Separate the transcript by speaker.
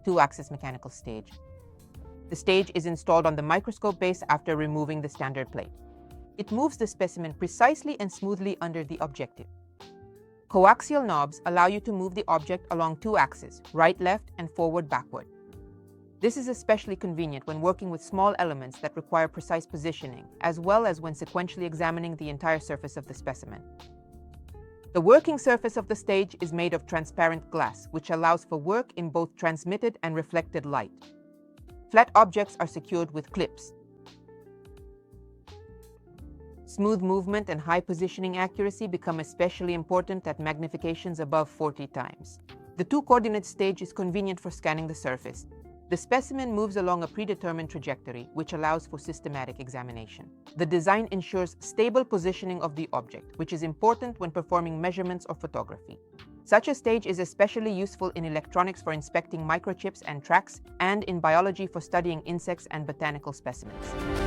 Speaker 1: 2-axis mechanical stage. The stage is installed on the microscope base after removing the standard plate. It moves the specimen precisely and smoothly under the objective. Coaxial knobs allow you to move the object along 2 axes, right, left, and forward, backward. This is especially convenient when working with small elements that require precise positioning, as well as when sequentially examining the entire surface of the specimen. The working surface of the stage is made of transparent glass, which allows for work in both transmitted and reflected light. Flat objects are secured with clips. Smooth movement and high positioning accuracy become especially important at magnifications above 40 times. The 2-coordinate stage is convenient for scanning the surface. The specimen moves along a predetermined trajectory, which allows for systematic examination. The design ensures stable positioning of the object, which is important when performing measurements or photography. Such a stage is especially useful in electronics for inspecting microchips and tracks, and in biology for studying insects and botanical specimens.